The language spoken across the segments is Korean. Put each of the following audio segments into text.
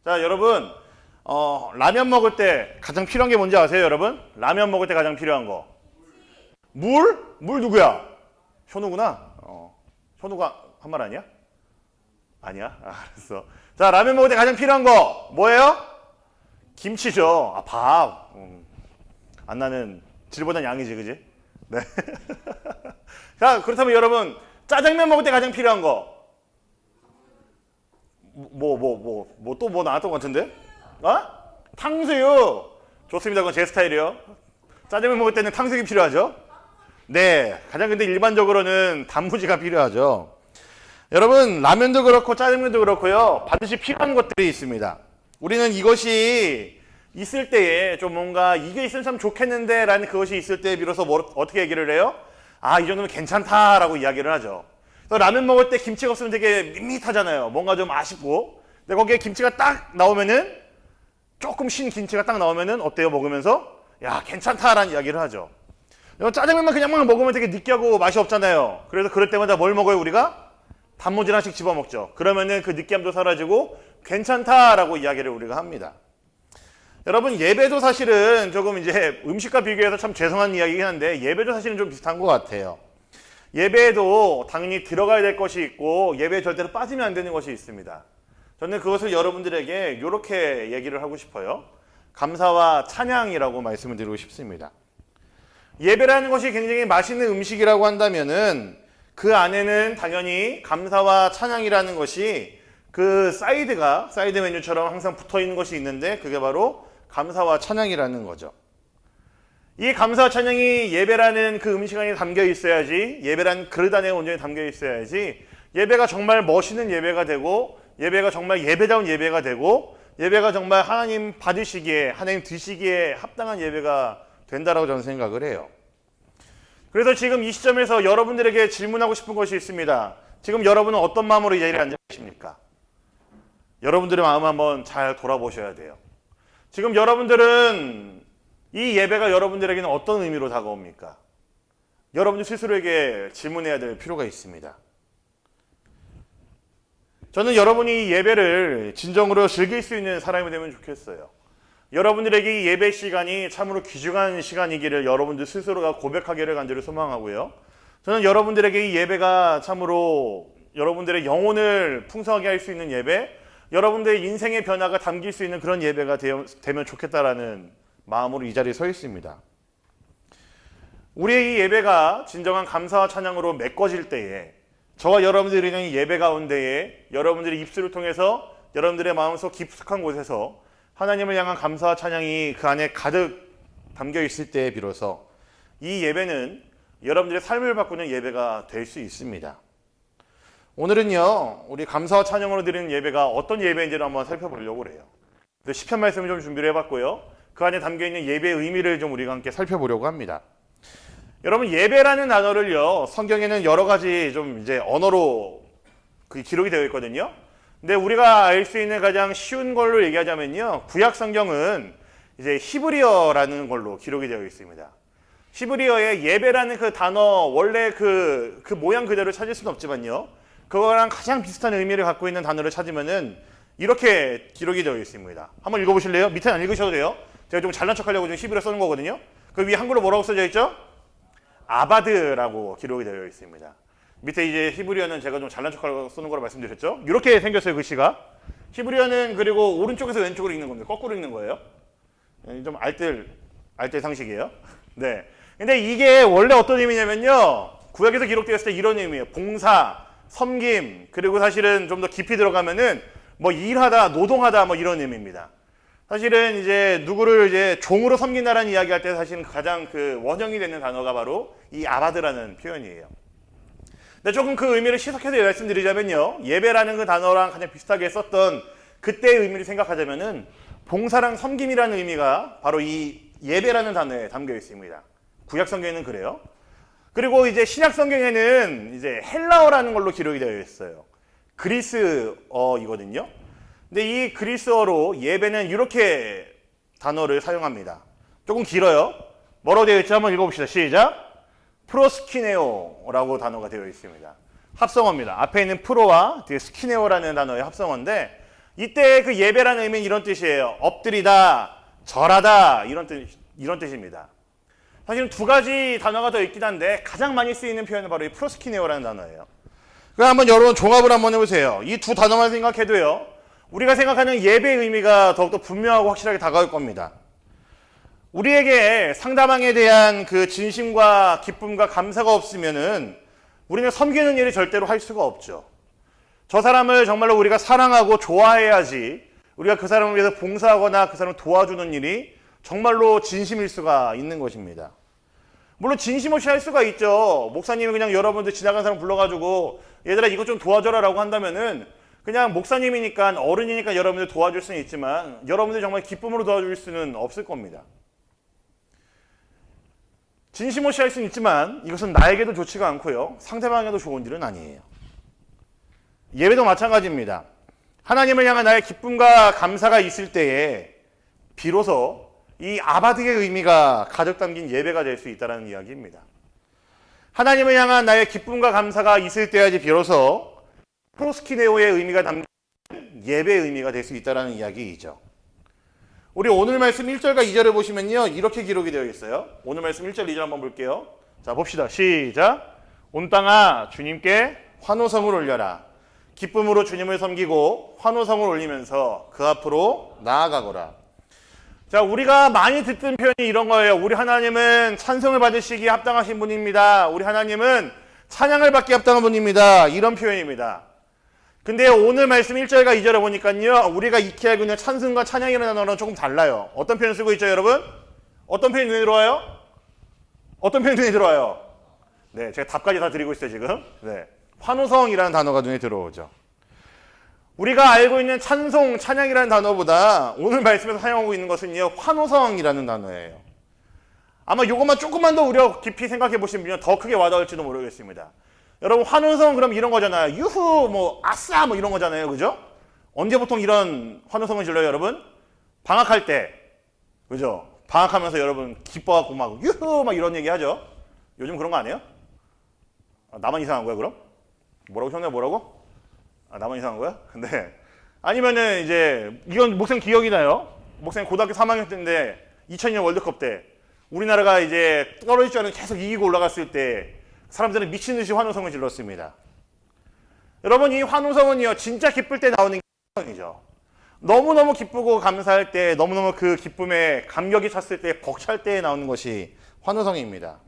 자, 여러분, 라면 먹을 때 가장 필요한 게 뭔지 아세요, 여러분? 라면 먹을 때 가장 필요한 거. 물? 물 누구야? 현우구나. 현우가 한 말 아니야? 아니야? 알았어. 자, 라면 먹을 때 가장 필요한 거 뭐예요? 김치죠. 아, 밥. 안 나는 질보단 양이지, 그지? 네. 자, 그렇다면 여러분, 짜장면 먹을 때 가장 필요한 거. 또 뭐 나왔던 것 같은데? 탕수육! 좋습니다. 그건 제 스타일이요. 짜장면 먹을 때는 탕수육이 필요하죠? 네. 가장 근데 일반적으로는 단무지가 필요하죠. 여러분, 라면도 그렇고 짜장면도 그렇고요. 반드시 필요한 것들이 있습니다. 우리는 이것이 있을 때에 좀 뭔가 이게 있으면 참 좋겠는데 라는 그것이 있을 때에 비로소 어떻게 얘기를 해요? 아, 이 정도면 괜찮다라고 이야기를 하죠. 라면 먹을 때 김치가 없으면 되게 밋밋하잖아요. 뭔가 좀 아쉽고. 근데 거기에 김치가 딱 나오면은 조금 신 김치가 딱 나오면은 어때요? 먹으면서? 야, 괜찮다라는 이야기를 하죠. 짜장면만 그냥 막 먹으면 되게 느끼하고 맛이 없잖아요. 그래서 그럴 때마다 뭘 먹어요, 우리가? 단무지 하나씩 집어먹죠. 그러면은 그 느끼함도 사라지고 괜찮다라고 이야기를 우리가 합니다. 여러분, 예배도 사실은 조금 이제 음식과 비교해서 참 죄송한 이야기긴 한데 예배도 사실은 좀 비슷한 것 같아요. 예배에도 당연히 들어가야 될 것이 있고 예배에 절대로 빠지면 안 되는 것이 있습니다. 저는 그것을 여러분들에게 이렇게 얘기를 하고 싶어요. 감사와 찬양이라고 말씀을 드리고 싶습니다. 예배라는 것이 굉장히 맛있는 음식이라고 한다면은 그 안에는 당연히 감사와 찬양이라는 것이 그 사이드 메뉴처럼 항상 붙어 있는 것이 있는데 그게 바로 감사와 찬양이라는 거죠. 이 감사와 찬양이 예배라는 그 음식 안에 담겨 있어야지, 예배라는 그릇 안에 온전히 담겨 있어야지 예배가 정말 멋있는 예배가 되고 예배가 정말 예배다운 예배가 되고 예배가 정말 하나님 받으시기에, 하나님 드시기에 합당한 예배가 된다라고 저는 생각을 해요. 그래서 지금 이 시점에서 여러분들에게 질문하고 싶은 것이 있습니다. 지금 여러분은 어떤 마음으로 이 자리에 앉아 계십니까? 여러분들의 마음 한번 잘 돌아보셔야 돼요. 지금 여러분들은 이 예배가 여러분들에게는 어떤 의미로 다가옵니까? 여러분들 스스로에게 질문해야 될 필요가 있습니다. 저는 여러분이 이 예배를 진정으로 즐길 수 있는 사람이 되면 좋겠어요. 여러분들에게 이 예배 시간이 참으로 귀중한 시간이기를 여러분들 스스로가 고백하기를 간절히 소망하고요. 저는 여러분들에게 이 예배가 참으로 여러분들의 영혼을 풍성하게 할 수 있는 예배, 여러분들의 인생의 변화가 담길 수 있는 그런 예배가 되면 좋겠다라는 마음으로 이 자리에 서 있습니다. 우리의 이 예배가 진정한 감사와 찬양으로 메꿔질 때에 저와 여러분들이 있는 예배 가운데에 여러분들의 입술을 통해서 여러분들의 마음속 깊숙한 곳에서 하나님을 향한 감사와 찬양이 그 안에 가득 담겨 있을 때에 비로소 이 예배는 여러분들의 삶을 바꾸는 예배가 될 수 있습니다. 오늘은요, 우리 감사와 찬양으로 드리는 예배가 어떤 예배인지를 한번 살펴보려고 그래요. 시편 말씀을 좀 준비를 해봤고요. 그 안에 담겨있는 예배의 의미를 좀 우리가 함께 살펴보려고 합니다. 여러분, 예배라는 단어를요, 성경에는 여러 가지 좀 이제 언어로 그 기록이 되어 있거든요. 근데 우리가 알 수 있는 가장 쉬운 걸로 얘기하자면요, 구약 성경은 이제 히브리어라는 걸로 기록이 되어 있습니다. 히브리어의 예배라는 그 단어, 원래 그 모양 그대로 찾을 수는 없지만요, 그거랑 가장 비슷한 의미를 갖고 있는 단어를 찾으면은 이렇게 기록이 되어 있습니다. 한번 읽어보실래요? 밑에는 안 읽으셔도 돼요. 제가 좀 잘난 척하려고 좀 히브리어 쓰는 거거든요. 그 위에 한글로 뭐라고 써져 있죠? 아바드라고 기록이 되어 있습니다. 밑에 이제 히브리어는 제가 좀 잘난 척하려고 쓰는 거라 말씀드렸죠. 이렇게 생겼어요, 글씨가. 히브리어는 그리고 오른쪽에서 왼쪽으로 읽는 겁니다. 거꾸로 읽는 거예요. 좀 알뜰 상식이에요. 네. 근데 이게 원래 어떤 의미냐면요, 구약에서 기록되었을 때 이런 의미예요. 봉사, 섬김, 그리고 사실은 좀 더 깊이 들어가면은 뭐 일하다, 노동하다 뭐 이런 의미입니다. 사실은 이제 누구를 이제 종으로 섬긴다라는 이야기할 때 사실은 가장 그 원형이 되는 단어가 바로 이 아바드라는 표현이에요. 근데 조금 그 의미를 시석해서 말씀드리자면요, 예배라는 그 단어랑 가장 비슷하게 썼던 그때의 의미를 생각하자면은 봉사랑 섬김이라는 의미가 바로 이 예배라는 단어에 담겨 있습니다. 구약 성경에는 그래요. 그리고 이제 신약 성경에는 이제 헬라어라는 걸로 기록이 되어 있어요. 그리스어이거든요. 근데 이 그리스어로 예배는 이렇게 단어를 사용합니다. 조금 길어요. 뭐라고 되어 있죠? 한번 읽어봅시다. 시작. 프로스키네오라고 단어가 되어 있습니다. 합성어입니다. 앞에 있는 프로와 뒤에 스키네오라는 단어의 합성어인데 이때 그 예배라는 의미는 이런 뜻이에요. 엎드리다, 절하다 이런 뜻입니다. 사실은 두 가지 단어가 더 있긴 한데 가장 많이 쓰이는 표현은 바로 이 프로스키네오라는 단어예요. 그럼 한번 여러분 종합을 한번 해보세요. 이 두 단어만 생각해도요. 우리가 생각하는 예배의 의미가 더욱더 분명하고 확실하게 다가올 겁니다. 우리에게 상대방에 대한 그 진심과 기쁨과 감사가 없으면은 우리는 섬기는 일을 절대로 할 수가 없죠. 저 사람을 정말로 우리가 사랑하고 좋아해야지 우리가 그 사람을 위해서 봉사하거나 그 사람을 도와주는 일이 정말로 진심일 수가 있는 것입니다. 물론 진심 없이 할 수가 있죠. 목사님이 그냥 여러분들 지나간 사람 불러가지고 얘들아 이것 좀 도와줘라 라고 한다면은 그냥 목사님이니까 어른이니까 여러분들 도와줄 수는 있지만 여러분들 정말 기쁨으로 도와줄 수는 없을 겁니다. 진심 없이 할 수는 있지만 이것은 나에게도 좋지가 않고요. 상대방에게도 좋은 일은 아니에요. 예배도 마찬가지입니다. 하나님을 향한 나의 기쁨과 감사가 있을 때에 비로소 이 아바드의 의미가 가득 담긴 예배가 될 수 있다는 이야기입니다. 하나님을 향한 나의 기쁨과 감사가 있을 때야지 비로소 프로스키네오의 의미가 담긴 예배의 의미가 될 수 있다는 이야기이죠. 우리 오늘 말씀 1절과 2절을 보시면요. 이렇게 기록이 되어 있어요. 오늘 말씀 1절, 2절 한번 볼게요. 자, 봅시다. 시작. 온 땅아 주님께 환호성을 올려라. 기쁨으로 주님을 섬기고 환호성을 올리면서 그 앞으로 나아가거라. 자, 우리가 많이 듣던 표현이 이런 거예요. 우리 하나님은 찬송을 받으시기에 합당하신 분입니다. 우리 하나님은 찬양을 받기에 합당한 분입니다. 이런 표현입니다. 근데 오늘 말씀 1절과 2절을 보니까요. 우리가 익히 알고 있는 찬송과 찬양이라는 단어는 조금 달라요. 어떤 표현 쓰고 있죠, 여러분? 어떤 표현이 눈에 들어와요? 어떤 표현이 눈에 들어와요? 네, 제가 답까지 다 드리고 있어요, 지금. 네. 환호성이라는 단어가 눈에 들어오죠. 우리가 알고 있는 찬송, 찬양이라는 단어보다 오늘 말씀에서 사용하고 있는 것은요, 환호성이라는 단어예요. 아마 이것만 조금만 더 우리가 깊이 생각해 보시면 더 크게 와닿을지도 모르겠습니다. 여러분, 환호성 그럼 이런 거잖아요. 유후, 뭐 아싸, 뭐 이런 거잖아요, 그죠? 언제 보통 이런 환호성을 질러요, 여러분? 방학할 때, 그죠? 방학하면서 여러분 기뻐하고 막 유후, 막 이런 얘기 하죠. 요즘 그런 거 안 해요? 아, 나만 이상한 거야, 그럼? 뭐라고 형님 뭐라고? 아, 나만 이상한 거야? 근데 아니면은 이제 이건 목사님 기억이 나요. 목사님 고등학교 3학년 때인데 2002년 월드컵 때 우리나라가 이제 떨어질 줄 알았는데 계속 이기고 올라갔을 때 사람들은 미친 듯이 환호성을 질렀습니다. 여러분, 이 환호성은요 진짜 기쁠 때 나오는 환호성이죠. 너무너무 기쁘고 감사할 때, 너무너무 그 기쁨에 감격이 찼을 때, 벅찰 때 나오는 것이 환호성입니다.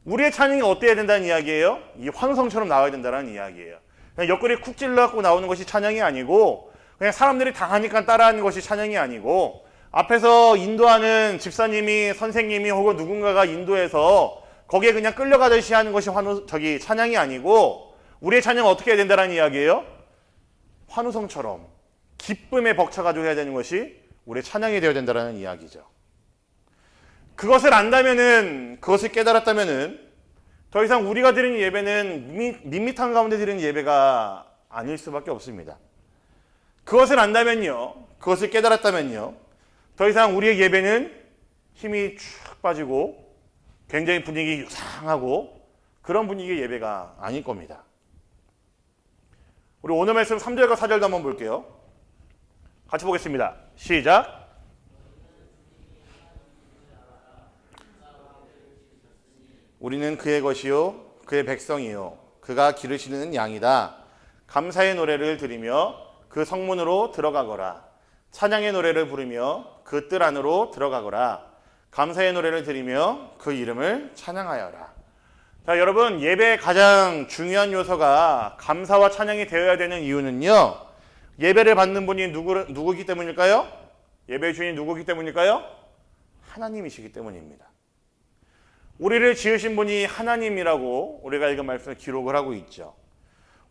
우리의 찬양이 어때야 된다는 이야기예요? 이 환호성처럼 나와야 된다는 이야기예요. 그냥 옆구리 쿡 찔러갖고 나오는 것이 찬양이 아니고, 그냥 사람들이 다 하니까 따라하는 것이 찬양이 아니고, 앞에서 인도하는 집사님이, 선생님이 혹은 누군가가 인도해서 거기에 그냥 끌려가듯이 하는 것이 찬양이 아니고, 우리의 찬양은 어떻게 해야 된다는 이야기예요? 환호성처럼 기쁨에 벅차가지고 해야 되는 것이 우리의 찬양이 되어야 된다는 이야기죠. 그것을 안다면은, 그것을 깨달았다면은 더 이상 우리가 드리는 예배는 밋밋한 가운데 드리는 예배가 아닐 수밖에 없습니다. 그것을 안다면요, 그것을 깨달았다면요, 더 이상 우리의 예배는 힘이 쭉 빠지고 굉장히 분위기 유상하고 그런 분위기의 예배가 아닐 겁니다. 우리 오늘 말씀 3절과 4절도 한번 볼게요. 같이 보겠습니다. 시작. 우리는 그의 것이요 그의 백성이요 그가 기르시는 양이다. 감사의 노래를 드리며 그 성문으로 들어가거라. 찬양의 노래를 부르며 그 뜰 안으로 들어가거라. 감사의 노래를 드리며 그 이름을 찬양하여라. 자, 여러분, 예배의 가장 중요한 요소가 감사와 찬양이 되어야 되는 이유는요, 예배를 받는 분이 누구기 때문일까요? 예배의 주인이 누구기 때문일까요? 하나님이시기 때문입니다. 우리를 지으신 분이 하나님이라고 우리가 읽은 말씀을 기록을 하고 있죠.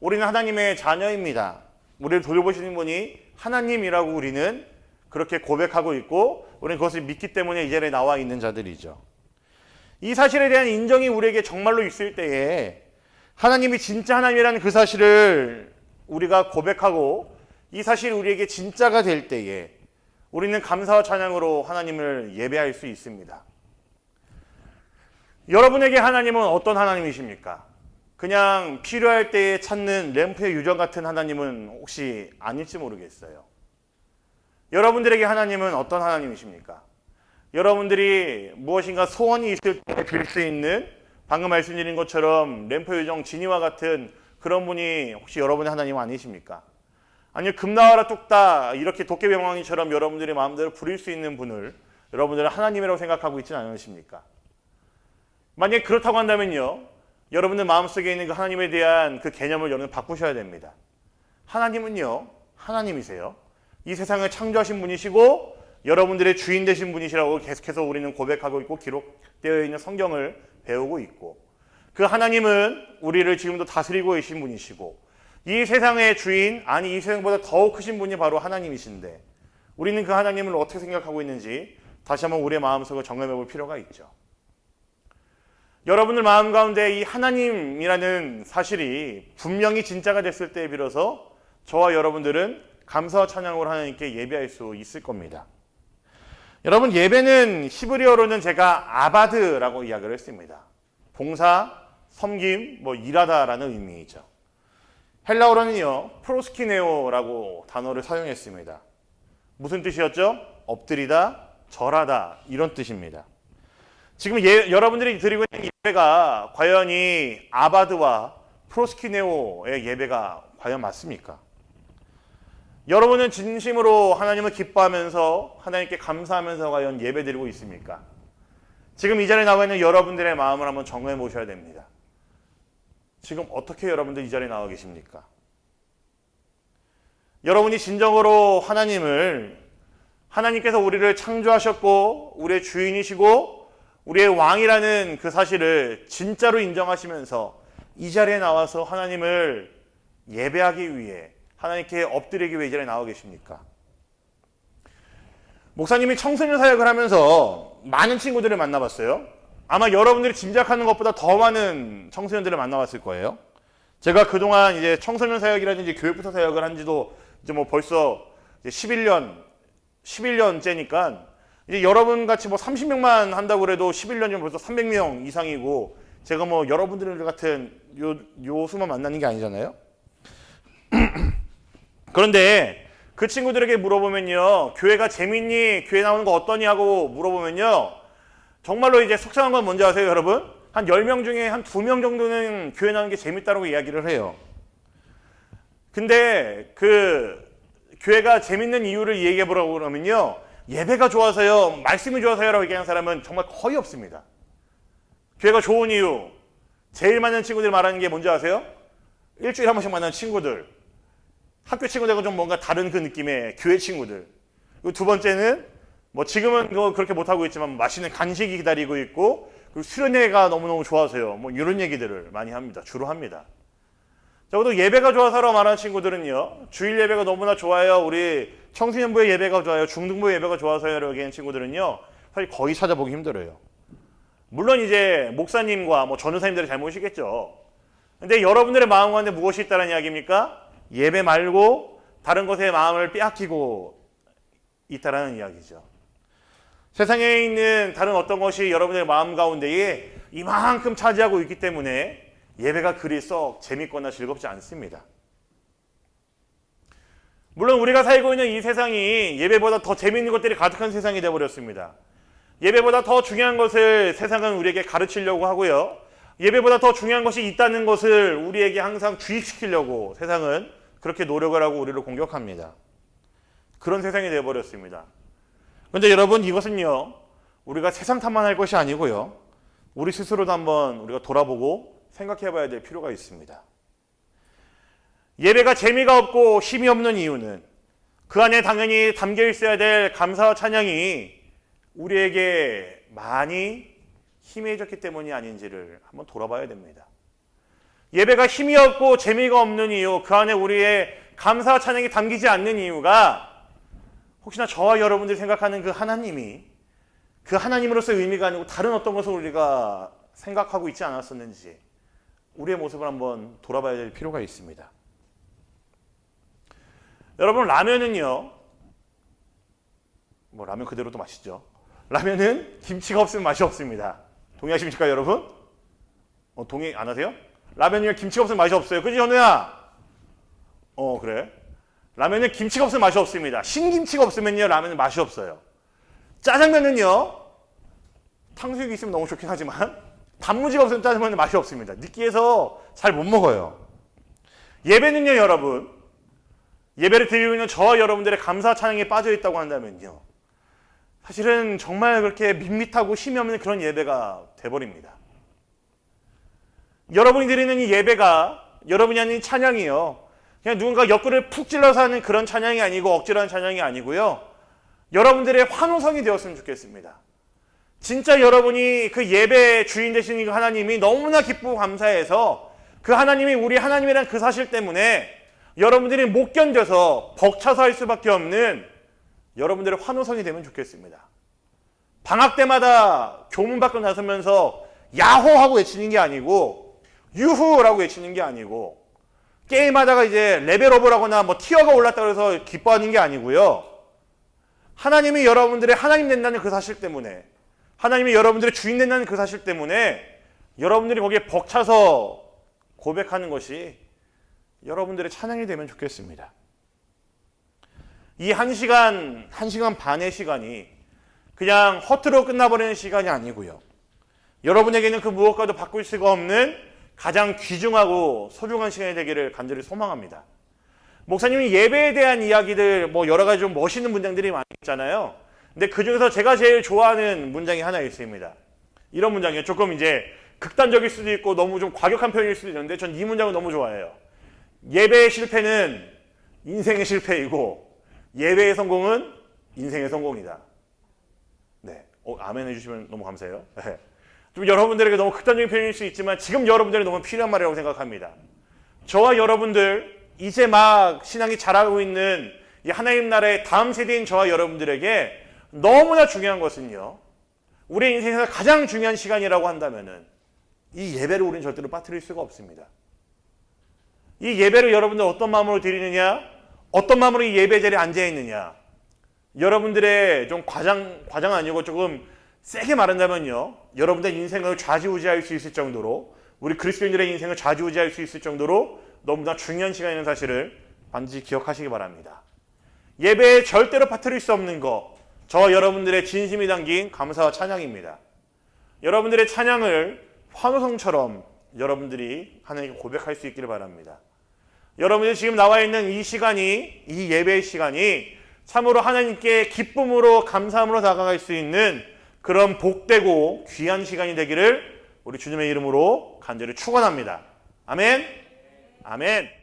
우리는 하나님의 자녀입니다. 우리를 돌보시는 분이 하나님이라고 우리는 그렇게 고백하고 있고, 우리는 그것을 믿기 때문에 이 자리에 나와 있는 자들이죠. 이 사실에 대한 인정이 우리에게 정말로 있을 때에 하나님이 진짜 하나님이라는 그 사실을 우리가 고백하고 이 사실이 우리에게 진짜가 될 때에 우리는 감사와 찬양으로 하나님을 예배할 수 있습니다. 여러분에게 하나님은 어떤 하나님이십니까? 그냥 필요할 때에 찾는 램프의 유정 같은 하나님은 혹시 아닐지 모르겠어요. 여러분들에게 하나님은 어떤 하나님이십니까? 여러분들이 무엇인가 소원이 있을 때 빌 수 있는 방금 말씀드린 것처럼 램프 유정 지니와 같은 그런 분이 혹시 여러분의 하나님 아니십니까? 아니면 금나와라 뚝딱 이렇게 도깨비망이처럼 여러분들의 마음대로 부릴 수 있는 분을 여러분들은 하나님이라고 생각하고 있지는 않으십니까? 만약에 그렇다고 한다면요, 여러분들 마음속에 있는 그 하나님에 대한 그 개념을 여러분 바꾸셔야 됩니다. 하나님은요, 하나님이세요. 이 세상을 창조하신 분이시고 여러분들의 주인 되신 분이시라고 계속해서 우리는 고백하고 있고 기록되어 있는 성경을 배우고 있고, 그 하나님은 우리를 지금도 다스리고 계신 분이시고 이 세상의 주인, 아니 이 세상보다 더욱 크신 분이 바로 하나님이신데 우리는 그 하나님을 어떻게 생각하고 있는지 다시 한번 우리의 마음속을 점검해 볼 필요가 있죠. 여러분들 마음 가운데 이 하나님이라는 사실이 분명히 진짜가 됐을 때에 비로소 저와 여러분들은 감사와 찬양으로 하나님께 예배할 수 있을 겁니다. 여러분, 예배는 히브리어로는 제가 아바드라고 이야기를 했습니다. 봉사, 섬김, 일하다라는 의미이죠. 헬라어로는요, 프로스키네오라고 단어를 사용했습니다. 무슨 뜻이었죠? 엎드리다, 절하다, 이런 뜻입니다. 지금 여러분들이 드리고 있는 예배가 과연 이 아바드와 프로스키네오의 예배가 과연 맞습니까? 여러분은 진심으로 하나님을 기뻐하면서 하나님께 감사하면서 과연 예배드리고 있습니까? 지금 이 자리에 나와 있는 여러분들의 마음을 한번 점검해 보셔야 됩니다. 지금 어떻게 여러분들 이 자리에 나와 계십니까? 여러분이 진정으로 하나님께서 우리를 창조하셨고 우리의 주인이시고 우리의 왕이라는 그 사실을 진짜로 인정하시면서 이 자리에 나와서 하나님을 예배하기 위해, 하나님께 엎드리기 위해 이 자리에 나와 계십니까? 목사님이 청소년 사역을 하면서 많은 친구들을 만나봤어요. 아마 여러분들이 짐작하는 것보다 더 많은 청소년들을 만나봤을 거예요. 제가 그동안 이제 청소년 사역이라든지 교육부터 사역을 한 지도 이제 벌써 11년째니까 이제 여러분 같이 30명만 한다고 그래도 11년이면 벌써 300명 이상이고 제가 여러분들 같은 요 수만 만나는 게 아니잖아요. 그런데 그 친구들에게 물어보면요, 교회가 재밌니? 교회 나오는 거 어떠니? 하고 물어보면요, 정말로 이제 속상한 건 뭔지 아세요, 여러분? 한 10명 중에 한 2명 정도는 교회 나오는 게 재밌다고 이야기를 해요. 근데 그 교회가 재밌는 이유를 얘기해 보라고 그러면요, 예배가 좋아서요, 말씀이 좋아서요라고 얘기하는 사람은 정말 거의 없습니다. 교회가 좋은 이유, 제일 많은 친구들이 말하는 게 뭔지 아세요? 일주일에 한 번씩 만나는 친구들, 학교 친구들과 좀 뭔가 다른 그 느낌의 교회 친구들. 그리고 두 번째는 지금은 그렇게 못하고 있지만 맛있는 간식이 기다리고 있고, 그리고 수련회가 너무너무 좋아서요, 이런 얘기들을 많이 합니다. 주로 합니다. 적어도 예배가 좋아서라고 말하는 친구들은요, 주일 예배가 너무나 좋아요, 우리 청소년부의 예배가 좋아요, 중등부 예배가 좋아서요라고 얘기하는 친구들은요, 사실 거의 찾아보기 힘들어요. 물론 이제 목사님과 전도사님들의 잘못이겠죠. 근데 여러분들의 마음 가운데 무엇이 있다는 이야기입니까? 예배 말고 다른 것에 마음을 빼앗기고 있다는 이야기죠. 세상에 있는 다른 어떤 것이 여러분의 마음 가운데에 이만큼 차지하고 있기 때문에 예배가 그리 썩 재밌거나 즐겁지 않습니다. 물론 우리가 살고 있는 이 세상이 예배보다 더 재밌는 것들이 가득한 세상이 되어버렸습니다. 예배보다 더 중요한 것을 세상은 우리에게 가르치려고 하고요, 예배보다 더 중요한 것이 있다는 것을 우리에게 항상 주입시키려고 세상은 그렇게 노력을 하고 우리를 공격합니다. 그런 세상이 되어버렸습니다. 그런데 여러분, 이것은요, 우리가 세상 탓만할 것이 아니고요, 우리 스스로도 한번 우리가 돌아보고 생각해 봐야 될 필요가 있습니다. 예배가 재미가 없고 힘이 없는 이유는 그 안에 당연히 담겨 있어야 될 감사와 찬양이 우리에게 많이 희미해졌기 때문이 아닌지를 한번 돌아봐야 됩니다. 예배가 힘이 없고 재미가 없는 이유, 그 안에 우리의 감사와 찬양이 담기지 않는 이유가 혹시나 저와 여러분들이 생각하는 그 하나님이 그 하나님으로서의 의미가 아니고 다른 어떤 것을 우리가 생각하고 있지 않았었는지 우리의 모습을 한번 돌아봐야 될 필요가 있습니다. 여러분, 라면은요, 라면 그대로도 맛있죠. 라면은 김치가 없으면 맛이 없습니다. 동의하십니까, 여러분? 동의 안 하세요? 라면이랑 김치가 없으면 맛이 없어요. 그지 현우야? 그래. 라면은 김치가 없으면 맛이 없습니다. 신김치가 없으면요 라면은 맛이 없어요. 짜장면은요 탕수육이 있으면 너무 좋긴 하지만 단무지가 없으면 짜장면은 맛이 없습니다. 느끼해서 잘 못 먹어요. 예배는요 여러분, 예배를 드리고 있는 저와 여러분들의 감사 찬양에 빠져 있다고 한다면요 사실은 정말 그렇게 밋밋하고 힘이 없는 그런 예배가 돼버립니다. 여러분이 드리는 이 예배가, 여러분이 하는 이 찬양이요 그냥 누군가 옆구리를 푹 찔러서 하는 그런 찬양이 아니고 억지로 하는 찬양이 아니고요 여러분들의 환호성이 되었으면 좋겠습니다. 진짜 여러분이 그 예배의 주인 되시는 그 하나님이 너무나 기쁘고 감사해서 그 하나님이 우리 하나님이란 그 사실 때문에 여러분들이 못 견뎌서 벅차서 할 수밖에 없는 여러분들의 환호성이 되면 좋겠습니다. 방학 때마다 교문 밖으로 나서면서 야호하고 외치는 게 아니고 유후라고 외치는 게 아니고 게임하다가 이제 레벨업을 하거나 뭐 티어가 올랐다 그래서 기뻐하는 게 아니고요. 하나님이 여러분들의 하나님 된다는 그 사실 때문에, 하나님이 여러분들의 주인 된다는 그 사실 때문에 여러분들이 거기에 벅차서 고백하는 것이 여러분들의 찬양이 되면 좋겠습니다. 이 1시간 반의 시간이 그냥 허투루 끝나버리는 시간이 아니고요. 여러분에게는 그 무엇과도 바꿀 수가 없는 가장 귀중하고 소중한 시간이 되기를 간절히 소망합니다. 목사님이 예배에 대한 이야기들 뭐 여러 가지 좀 멋있는 문장들이 많이 있잖아요. 근데 그 중에서 제가 제일 좋아하는 문장이 하나 있습니다. 이런 문장이에요. 조금 이제 극단적일 수도 있고 너무 좀 과격한 표현일 수도 있는데 전 이 문장을 너무 좋아해요. 예배의 실패는 인생의 실패이고 예배의 성공은 인생의 성공이다. 네, 아멘 해주시면 너무 감사해요. 네. 좀 여러분들에게 너무 극단적인 표현일 수 있지만 지금 여러분들이 너무 필요한 말이라고 생각합니다. 저와 여러분들 이제 막 신앙이 자라고 있는 이 하나님 나라의 다음 세대인 저와 여러분들에게 너무나 중요한 것은요. 우리 인생에서 가장 중요한 시간이라고 한다면은 이 예배를 우리는 절대로 빠뜨릴 수가 없습니다. 이 예배를 여러분들 어떤 마음으로 드리느냐, 어떤 마음으로 이 예배 자리에 앉아 있느냐. 여러분들의 좀 과장 아니고 조금 세게 말한다면요. 여러분들의 인생을 좌지우지할 수 있을 정도로, 우리 그리스도인들의 인생을 좌지우지할 수 있을 정도로 너무나 중요한 시간이라는 사실을 반드시 기억하시기 바랍니다. 예배에 절대로 빠뜨릴 수 없는 것, 저와 여러분들의 진심이 담긴 감사와 찬양입니다. 여러분들의 찬양을 환호성처럼 여러분들이 하나님께 고백할 수 있기를 바랍니다. 여러분들이 지금 나와 있는 이 시간이, 이 예배의 시간이 참으로 하나님께 기쁨으로 감사함으로 다가갈 수 있는 그런 복되고 귀한 시간이 되기를 우리 주님의 이름으로 간절히 축원합니다. 아멘. 아멘.